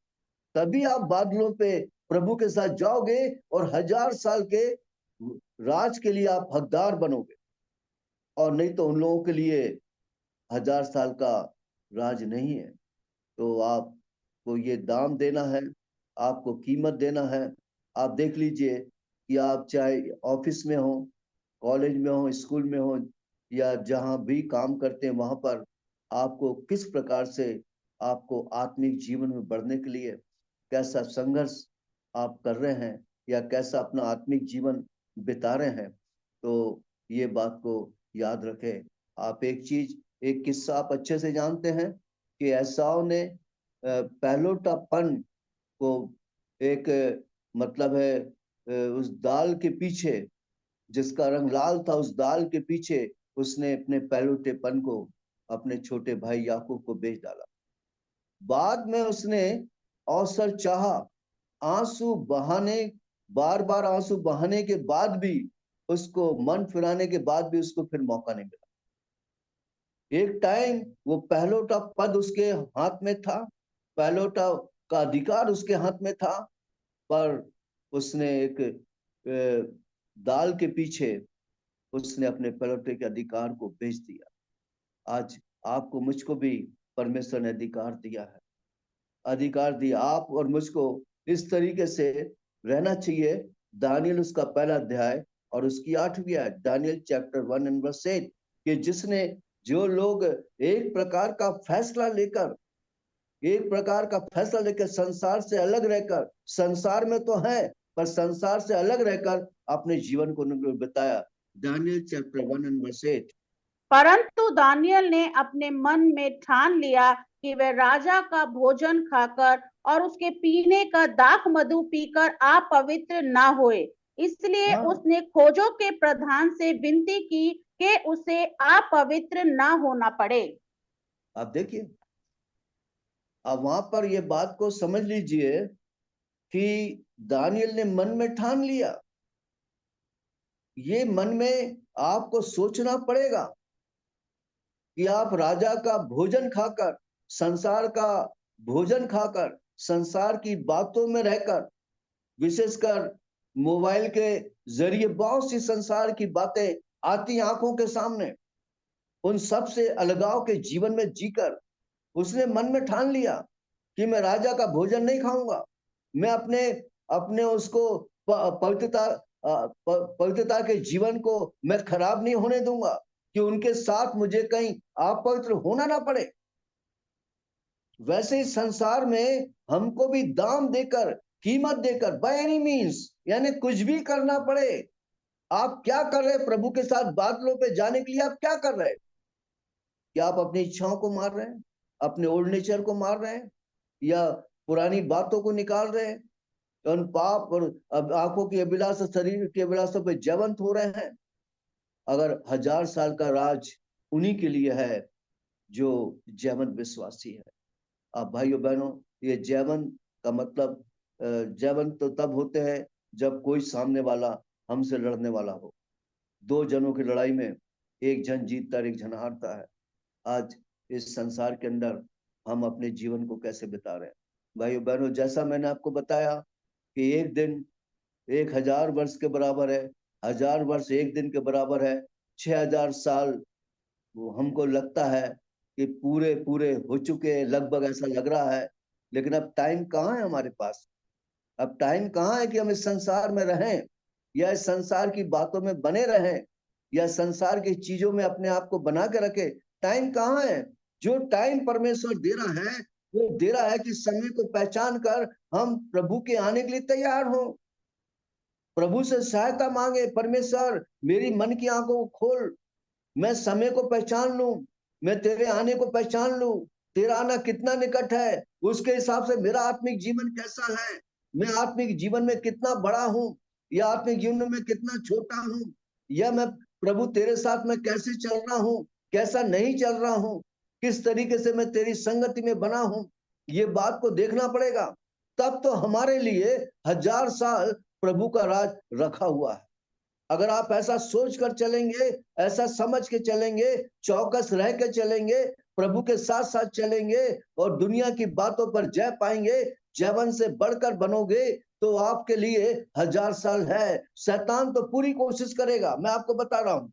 तभी आप बादलों पे प्रभु के साथ जाओगे और 1000 साल के राज के लिए आप हकदार बनोगे। और नहीं तो उन लोगों के लिए 1000 साल का राज नहीं है। तो आपको ये दाम देना है, आपको कीमत देना है। आप देख लीजिए कि आप चाहे ऑफिस में हो, कॉलेज में हो, स्कूल में हो, या जहां भी काम करते हैं वहां पर आपको किस प्रकार से आपको आत्मिक जीवन में बढ़ने के लिए कैसा संघर्ष आप कर रहे हैं या कैसा अपना आत्मिक जीवन बिता रहे हैं। तो ये बात को याद रखें। आप एक किस्सा आप अच्छे से जानते हैं कि एसाव ने पहलोटापन को एक मतलब है उस दाल के पीछे, जिसका रंग लाल था, उस दाल के पीछे उसने अपने पहलोटेपन को अपने छोटे भाई याकूब को बेच डाला। बाद में उसने अवसर चाहा, आंसू बहाने, बार बार आंसू बहाने के बाद भी, उसको मन फिराने के बाद भी उसको फिर मौका नहीं मिला। एक टाइम वो पहलोटा पद उसके हाथ में था, पहलोटा का अधिकार उसके हाथ में था, पर उसने एक दाल के पीछे उसने अपने पलटे के अधिकार को बेच दिया। आज आपको मुझको भी परमेश्वर ने अधिकार दिया है, अधिकार दिया आप और मुझको इस तरीके से रहना चाहिए। दानियल उसका पहला अध्याय और उसकी 8वीं आयत, दानियल चैप्टर 1 एंड वर्स 8, कि जिसने जो लोग एक प्रकार का फैसला लेकर संसार से अलग रहकर, संसार में तो है पर संसार से अलग रहकर अपने जीवन को बिताया। Daniel chapter 1 and verse 8। परंतु दानियल ने अपने मन में ठान लिया कि वह राजा का भोजन खाकर और उसके पीने का दाख मधु पीकर अपवित्र ना होए, इसलिए हाँ। उसने खोजों के प्रधान से विनती की कि उसे अपवित्र ना होना पड़े। आप देखिए, अब वहां पर ये बात को समझ लीजिए कि दानियल ने मन में ठान लिया। ये मन में आपको सोचना पड़ेगा कि आप राजा का भोजन खाकर, संसार का भोजन खाकर, संसार की बातों में रहकर, विशेषकर मोबाइल के जरिए बहुत सी संसार की बातें आती आंखों के सामने, उन सब से अलगाव के जीवन में जीकर उसने मन में ठान लिया कि मैं राजा का भोजन नहीं खाऊंगा, मैं अपने अपने उसको पवित्रता के जीवन को मैं खराब नहीं होने दूंगा कि उनके साथ मुझे कहीं अपवित्र होना ना पड़े। वैसे ही संसार में हमको भी दाम देकर, कीमत देकर, बाय एनी मीन्स, यानी कुछ भी करना पड़े। आप क्या कर रहे हैं प्रभु के साथ बादलों पे जाने के लिए? आप क्या कर रहे हैं? क्या आप अपनी इच्छाओं को मार रहे हैं, अपने ओल्ड नेचर को मार रहे हैं, या पुरानी बातों को निकाल रहे हैं, उन पाप और अब आंखों की अभिलाषा, शरीर की अभिलाषा पे जयवंत हो रहे हैं? अगर 1000 साल का राज उन्हीं के लिए है जो जयवंत विश्वासी है। आप भाइयों बहनों, ये जयवंत का मतलब, जयवंत तो तब होते हैं जब कोई सामने वाला हमसे लड़ने वाला हो। दो जनों की लड़ाई में एक जन जीतता है, एक जन हारता है। आज इस संसार के अंदर हम अपने जीवन को कैसे बिता रहे हैं? भाइयों बहनों, जैसा मैंने आपको बताया कि एक दिन 1000 वर्ष के बराबर है, 1000 वर्ष एक दिन के बराबर है, 6000 साल वो हमको लगता है कि पूरे पूरे हो चुके हैं, लगभग ऐसा लग रहा है। लेकिन अब टाइम कहाँ है हमारे पास? अब टाइम कहाँ है कि हम इस संसार में रहें, या इस संसार की बातों में बने रहें, या संसार की चीजों में अपने आप को बना के रखे? टाइम कहाँ है? जो टाइम परमेश्वर दे रहा है, वो दे रहा है कि समय को पहचान कर हम प्रभु के आने के लिए तैयार हों, प्रभु से सहायता मांगे। परमेश्वर, मेरी मन की आंखों को खोल, मैं समय को पहचान लूं, मैं तेरे आने को पहचान लूं, तेरा आना कितना निकट है, उसके हिसाब से मेरा आत्मिक जीवन कैसा है, मैं आत्मिक जीवन में कितना बड़ा हूं, या आत्मिक जीवन में कितना छोटा हूं, या मैं प्रभु तेरे साथ में कैसे चल रहा हूं, कैसा नहीं चल रहा हूं, किस तरीके से मैं तेरी संगति में बना हूं, ये बात को देखना पड़ेगा। तब तो हमारे लिए 1000 साल प्रभु का राज रखा हुआ है। अगर आप ऐसा सोच कर चलेंगे, ऐसा समझ के चलेंगे, चौकस रह के चलेंगे, प्रभु के साथ साथ चलेंगे और दुनिया की बातों पर जय पाएंगे, जयवंत से बढ़कर बनोगे, तो आपके लिए 1000 साल है। शैतान तो पूरी कोशिश करेगा, मैं आपको बता रहा हूं,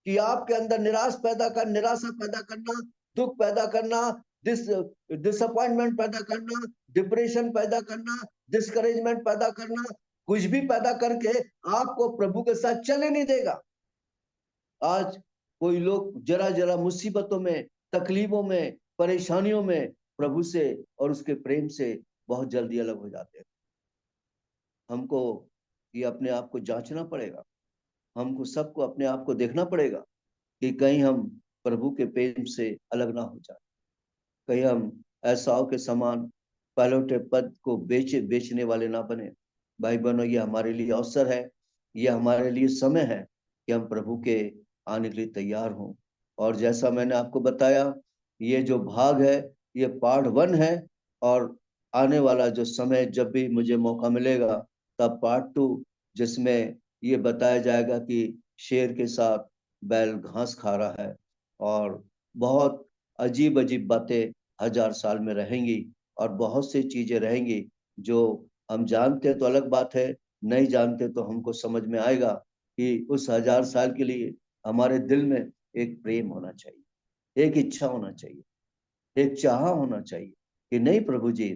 कि आपके अंदर निराशा पैदा करना, दुख पैदा करना, डिसअपॉइंटमेंट पैदा करना, डिप्रेशन पैदा करना, डिस्करेजमेंट पैदा करना, कुछ भी पैदा करके आपको प्रभु के साथ चलने नहीं देगा। आज कोई लोग जरा जरा मुसीबतों में, तकलीफों में, परेशानियों में प्रभु से और उसके प्रेम से बहुत जल्दी अलग हो जाते हैं। हमको ये अपने आप को जांचना पड़ेगा, हमको सबको अपने आप को देखना पड़ेगा कि कहीं हम प्रभु के प्रेम से अलग ना हो जाए, कहीं हम एसाव के समान पहलौठे पद को बेचने वाले ना बने। भाई बहनों, ये हमारे लिए अवसर है, ये हमारे लिए समय है कि हम प्रभु के आने के लिए तैयार हों। और जैसा मैंने आपको बताया, ये जो भाग है ये पार्ट 1 है, और आने वाला जो समय जब भी मुझे मौका मिलेगा तब पार्ट 2, जिसमें ये बताया जाएगा कि शेर के साथ बैल घास खा रहा है, और बहुत अजीब अजीब बातें 1000 साल में रहेंगी, और बहुत सी चीजें रहेंगी जो हम जानते हैं तो अलग बात है, नहीं जानते तो हमको समझ में आएगा कि उस 1000 साल के लिए हमारे दिल में एक प्रेम होना चाहिए, एक इच्छा होना चाहिए, एक चाह होना चाहिए कि नहीं प्रभु जी,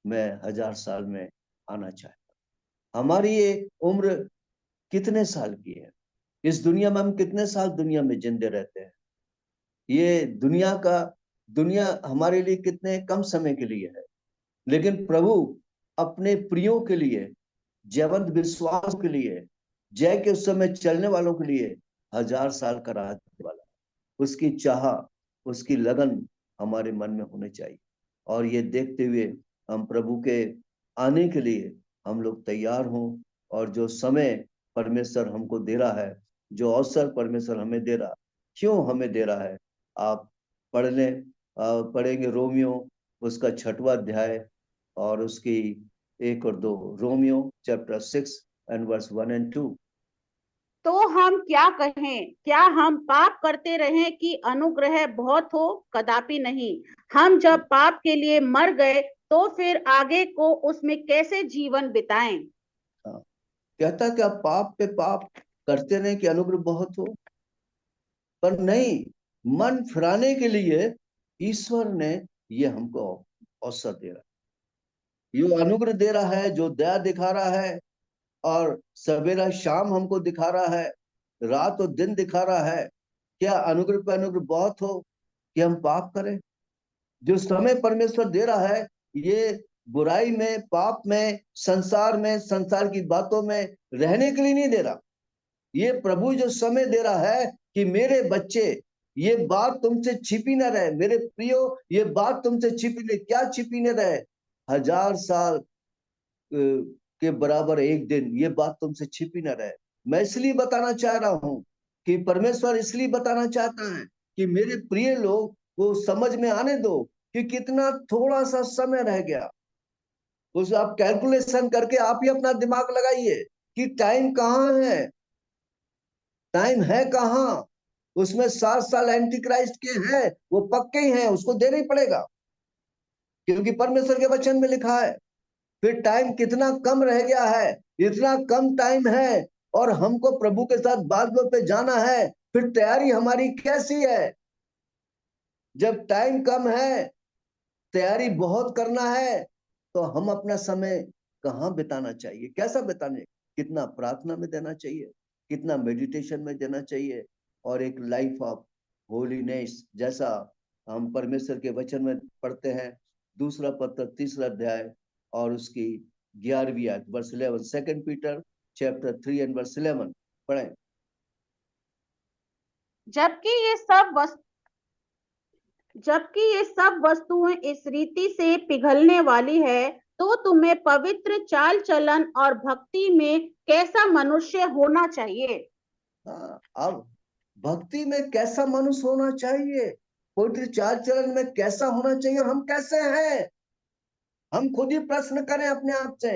मैं 1000 साल में आना चाहता। हमारी ये उम्र कितने साल की है? इस दुनिया में हम कितने साल दुनिया में जिंदे रहते हैं? ये दुनिया हमारे लिए कितने कम समय के लिए है, लेकिन प्रभु अपने प्रियो के लिए, जयवंत विश्वास के लिए, जय के उस समय चलने वालों के लिए 1000 साल का राह देने वाला, उसकी चाह, उसकी लगन हमारे मन में होनी चाहिए। और ये देखते हुए हम प्रभु के आने के लिए हम लोग तैयार हों, और जो समय परमेश्वर हमको दे रहा है, जो अवसर परमेश्वर हमें दे रहा, क्यों हमें दे रहा है, आप पढ़ लें। पढ़ेंगे रोमियो उसका 6वां अध्याय और उसकी 1 और 2, रोमियो चैप्टर 6 एंड वर्स 1 and 2। तो हम क्या कहें? क्या हम पाप करते रहें कि अनुग्रह बहुत हो? कदापि नहीं। हम जब पाप के लिए मर गए तो फिर आगे को उसमें कैसे जीवन बिताएं? कहता कि आप पाप पे पाप करते रहे कि अनुग्रह बहुत हो, पर नहीं, मन फिराने के लिए ईश्वर ने ये हमको अवसर दे रहा है, ये अनुग्रह दे रहा है, जो दया दिखा रहा है, और सवेरा शाम हमको दिखा रहा है, रात और दिन दिखा रहा है। क्या अनुग्रह पे अनुग्रह बहुत हो कि हम पाप करें? जो समय परमेश्वर दे रहा है, ये बुराई में, पाप में, संसार की बातों में रहने के लिए नहीं दे रहा। ये प्रभु जो समय दे रहा है कि मेरे बच्चे, ये बात तुमसे छिपी न रहे, मेरे प्रियो, ये बात तुमसे छिपी नहीं। क्या छिपी न रहे? 1000 साल के बराबर एक दिन, ये बात तुमसे छिपी न रहे। मैं इसलिए बताना चाह रहा हूं कि परमेश्वर इसलिए बताना चाहता है कि मेरे प्रिय लोग को समझ में आने दो कि कितना थोड़ा सा समय रह गया। उस आप कैलकुलेशन करके आप ही अपना दिमाग लगाइए कि टाइम कहाँ है, टाइम है कहाँ। उसमें 7 साल एंटी क्राइस्ट के हैं, वो पक्के ही हैं, उसको देना ही पड़ेगा, क्योंकि परमेश्वर के वचन में लिखा है। फिर टाइम कितना कम रह गया है, इतना कम टाइम है, और हमको प्रभु के साथ बादलों पे जाना है। फिर तैयारी हमारी कैसी है? जब टाइम कम है, तैयारी बहुत करना है, तो हम अपना समय कहाँ बिताना चाहिए, कैसा बिताने? कितना प्रार्थना में देना चाहिए, कितना मेडिटेशन में देना चाहिए, और एक लाइफ ऑफ होलीनेस, जैसा हम परमेश्वर के वचन में पढ़ते हैं, 2 पत्र 3 अध्याय और उसकी 11वीं आयत verse 11, 2 Peter chapter 3 and verse 11 पढ़ें। जबकि ये सब वस्तुएं इस रीति से पिघलने वाली है, तो तुम्हें पवित्र चाल चलन और भक्ति में कैसा मनुष्य होना चाहिए? अब भक्ति में कैसा मनुष्य होना चाहिए, पवित्र चाल चलन में कैसा होना चाहिए, और हम कैसे हैं? हम खुद ही प्रश्न करें अपने आप से।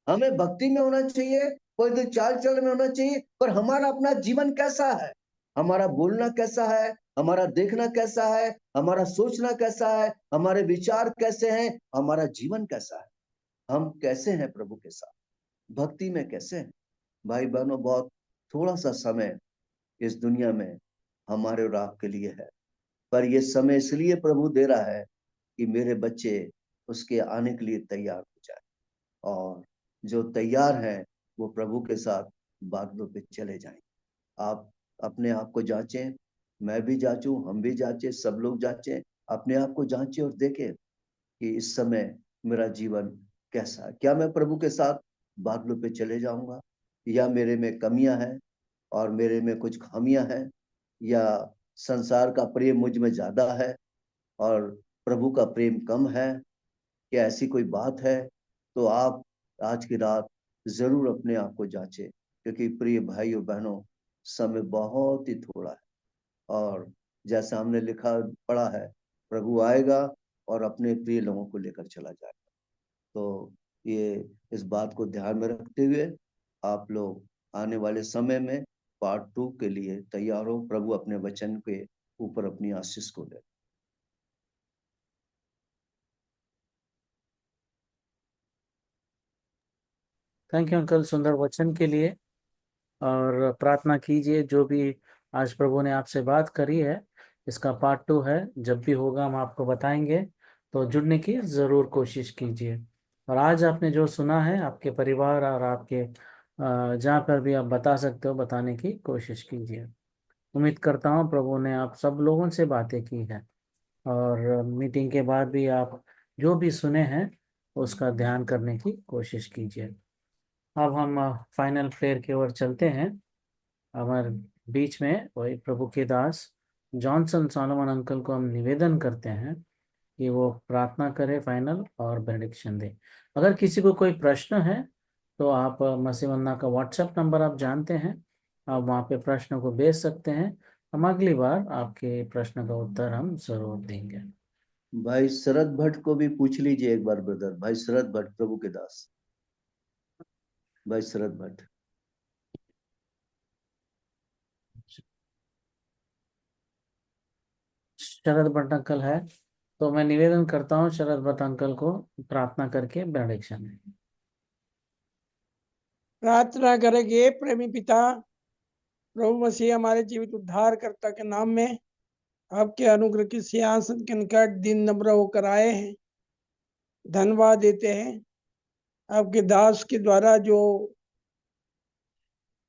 हमें भक्ति में होना चाहिए, पवित्र चाल चलन में होना चाहिए, पर हमारा अपना जीवन कैसा है? हमारा बोलना कैसा है? हमारा देखना कैसा है? हमारा सोचना कैसा है? हमारे विचार कैसे हैं? हमारा जीवन कैसा है? हम कैसे हैं प्रभु के साथ? भक्ति में कैसे हैं? भाई बहनों, बहुत थोड़ा सा समय इस दुनिया में हमारे और आपके लिए है, पर ये समय इसलिए प्रभु दे रहा है कि मेरे बच्चे उसके आने के लिए तैयार हो जाए, और जो तैयार हैं वो प्रभु के साथ बादलों पे चले जाएं। आप अपने आप को जांचें, मैं भी जांचूं, हम भी जांचें, सब लोग जांचें, अपने आप को जांचें और देखें कि इस समय मेरा जीवन कैसा है। क्या मैं प्रभु के साथ बादलों पे चले जाऊंगा, या मेरे में कमियां हैं और मेरे में कुछ खामियां हैं, या संसार का प्रेम मुझ में ज्यादा है और प्रभु का प्रेम कम है? क्या ऐसी कोई बात है? तो आप आज की रात जरूर अपने आप को जांचें, क्योंकि प्रिय भाइयों बहनों, समय बहुत ही थोड़ा है, और जैसा हमने लिखा पढ़ा है, प्रभु आएगा और अपने प्रिय लोगों को लेकर चला जाएगा। तो ये इस बात को ध्यान में रखते हुए आप लोग आने वाले समय में पार्ट 2 के लिए तैयार हो। प्रभु अपने वचन के ऊपर अपनी आशीष को दे। थैंक यू अंकल, सुंदर वचन के लिए। और प्रार्थना कीजिए। जो भी आज प्रभु ने आपसे बात करी है, इसका पार्ट 2 है, जब भी होगा हम आपको बताएंगे, तो जुड़ने की ज़रूर कोशिश कीजिए। और आज आपने जो सुना है, आपके परिवार और आपके जहाँ पर भी आप बता सकते हो, बताने की कोशिश कीजिए। उम्मीद करता हूँ प्रभु ने आप सब लोगों से बातें की है, और मीटिंग के बाद भी आप जो भी सुने हैं उसका ध्यान करने की कोशिश कीजिए। अब हम फाइनल प्रेयर की ओर चलते हैं। हमारे बीच में वही प्रभु के दास जॉनसन सॉलोमन अंकल को हम निवेदन करते हैं कि वो प्रार्थना करे फाइनल और बेनेडिक्शन दे। अगर किसी को कोई प्रश्न है तो आप मसीह वंदना का व्हाट्सएप नंबर आप जानते हैं, आप वहाँ पे प्रश्न को भेज सकते हैं। हम अगली बार आपके प्रश्न का उत्तर हम जरूर देंगे। भाई शरद भट्ट को भी पूछ लीजिए एक बार ब्रदर, भाई शरद भट्ट, प्रभु के दास, भाई शरद भट्ट। शरद भट्ट अंकल है तो मैं निवेदन करता हूँ शरद भट्ट अंकल को प्रार्थना करके बेनेडिक्शन दें। प्रार्थना करेंगे। प्रेमी पिता प्रभु मसीह हमारे जीवित उद्धारकर्ता के नाम में आपके अनुग्रह के सिंहासन के निकट दिन नम्र होकर आए हैं, धन्यवाद देते हैं आपके दास के द्वारा जो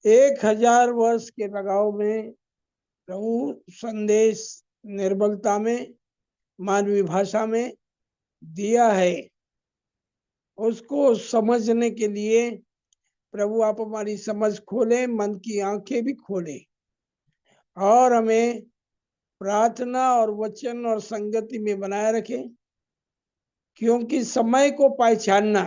1000 वर्ष के लगाव में प्रभु संदेश निर्बलता में मानवीय भाषा में दिया है, उसको समझने के लिए प्रभु आप हमारी समझ खोले, मन की आंखें भी खोले, और हमें प्रार्थना और वचन और संगति में बनाए रखें, क्योंकि समय को पहचानना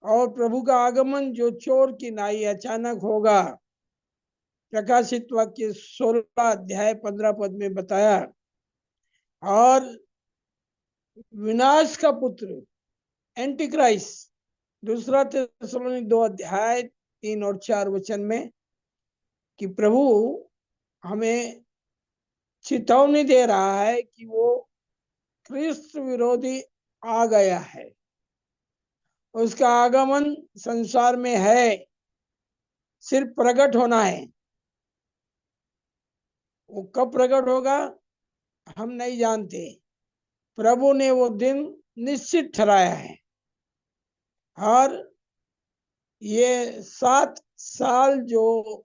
और प्रभु का आगमन जो चोर की नाई अचानक होगा, प्रकाशित वाक्य 16 अध्याय 15 पद में बताया, और विनाश का पुत्र एंटी क्राइस्ट दूसरा थिस्सलुनीकि 2 अध्याय 3 और 4 वचन में कि प्रभु हमें चेतावनी दे रहा है कि वो ख्रिस्त विरोधी आ गया है, उसका आगमन संसार में है, सिर्फ प्रकट होना है। वो कब प्रकट होगा हम नहीं जानते, प्रभु ने वो दिन निश्चित ठहराया है। और ये 7 साल जो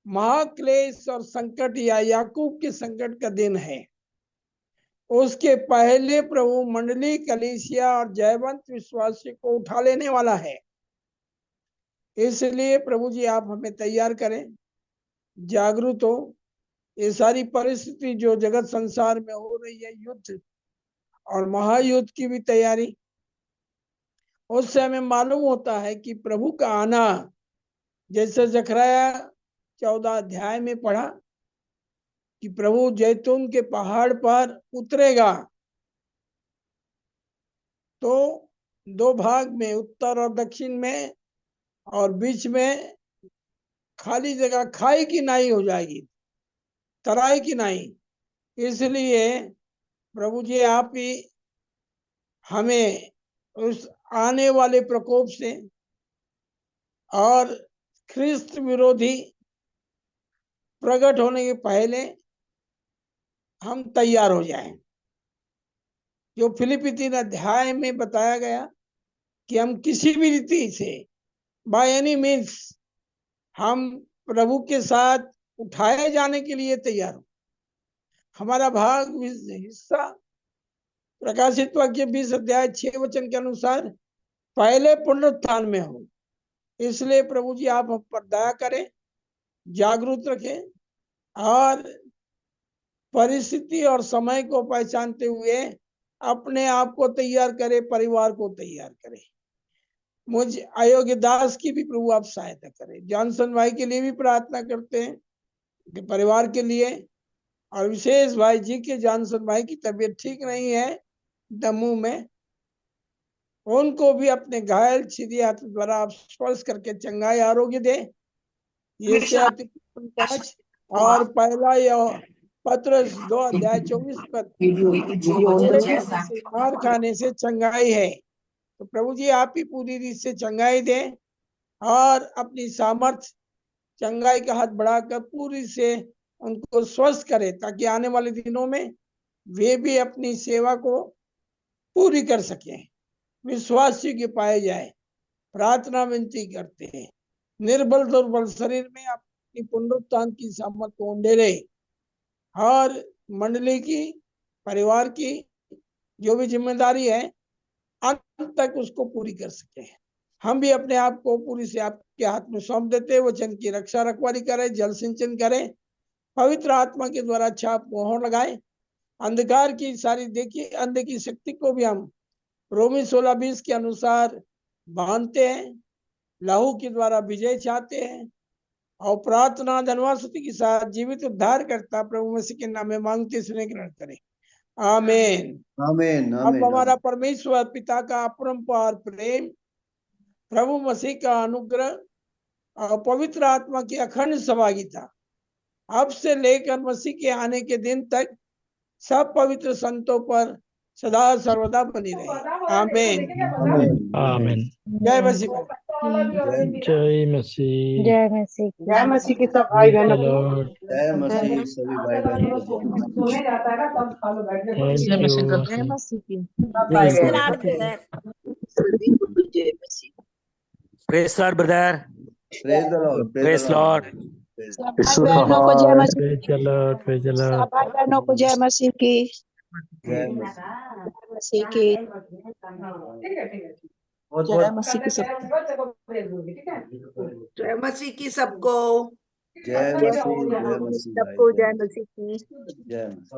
महाक्लेश और संकट या याकूब के संकट का दिन है, उसके पहले प्रभु मंडली, कलीसिया और जयवंत विश्वासी को उठा लेने वाला है। इसलिए प्रभु जी आप हमें तैयार करें, जागरूक हो। ये सारी परिस्थिति जो जगत संसार में हो रही है, युद्ध और महायुद्ध की भी तैयारी, उससे हमें मालूम होता है कि प्रभु का आना, जैसे जकरया 14 अध्याय में पढ़ा कि प्रभु जैतून के पहाड़ पर उतरेगा, तो 2 भाग में, उत्तर और दक्षिण में, और बीच में खाली जगह खाई की नाई हो जाएगी, तराई की नाई। इसलिए प्रभु जी आप ही हमें उस आने वाले प्रकोप से और ख्रिस्त विरोधी प्रकट होने के पहले हम तैयार हो जाएं। जो फिलिपी 3 अध्याय में बताया गया कि हम किसी भी रीति से बाय एनी मीन्स हम प्रभु के साथ उठाए जाने के लिए तैयार हो। हमारा भाग हिस्सा प्रकाशित वाक्य 20 अध्याय 6 वचन के अनुसार पहले पुनरुत्थान में हो। इसलिए प्रभु जी आप हम पर दया करें, जागरूक रखें, और परिस्थिति और समय को पहचानते हुए अपने आप को तैयार करें, परिवार को तैयार करें। मुझ अयोग्य दास की भी प्रभु आप सहायता करें। जॉनसन भाई के लिए भी प्रार्थना करते हैं, कि परिवार के लिए, और विशेष भाई जी के, जॉनसन भाई की तबीयत ठीक नहीं है दमू में, उनको भी अपने घायल सीधे हाथ द्वारा आप स्पर्श करके चंगाई आरोग्य दे। ये 5 और पहला यह पत्रस 2 अध्याय 24 पद, मार खाने से चंगाई है। तो प्रभु जी आप ही पूरी रीत से चंगाई दे, और अपनी सामर्थ्य चंगाई का हाथ बढ़ाकर पूरी से उनको स्वस्थ करे, ताकि आने वाले दिनों में वे भी अपनी सेवा को पूरी कर सकें, विश्वासी के पाए जाए। प्रार्थना विनती करते हैं, निर्बल दुर्बल शरीर में अपनी पुनरुत्थान की सामर्थ को ऊंडे रहे और मंडली की, परिवार की जो भी जिम्मेदारी है अंत तक उसको पूरी कर सके। हम भी अपने आप को पूरी से आपके हाथ में सौंप देते, वचन की रक्षा रखवाली करें, जल सिंचन करें, पवित्र आत्मा के द्वारा अच्छा आप मोहर लगाए। अंधकार की सारी देखिए अंधे की शक्ति को भी हम रोमी 16:20 के अनुसार बांधते हैं, लहू के द्वारा विजय चाहते हैं और प्रार्थना धन्यवाद स्तुति के साथ जीवित उद्धार करता प्रभु मसीह के नाम में मांगते सुने ग्रहण करें, आमीन। आमीन अब आमीन हमारा परमेश्वर पिता का अपरंपार प्रेम, प्रभु मसीह का अनुग्रह और पवित्र आत्मा की अखंड सहभागिता अब से लेकर मसीह के आने के दिन तक सब पवित्र संतों पर सदा सर्वदा बनी रहे, आमीन। आमीन। जय मसीह। जय मसीह। जय मसीह। जय मसीह के सब भाई Praise the बहनों को। Lord. जय मसीह सभी भाई बहनों को जय मसीह। सोने जाता है ना तब खा लो बैठ के। Thank जय you. मसीह की। सब भाई Praise बहनों God. को। जय मसीह। Praise Lord, brother. Praise the Lord, Praise Lord. सब भाई बहनों को जय मसीह। Praise the Lord. Praise the सब Lord. भाई बहनों को जय मसीह की। जय मसीह। मसीह की। ठीक है ठीक है। बहुत जय बहुत मसीह की सब। ठीक है। जय मसीह की सबको। जय मसीह, जय मसीह भाई सबको जय बहन, मसीह की। जय मसीह।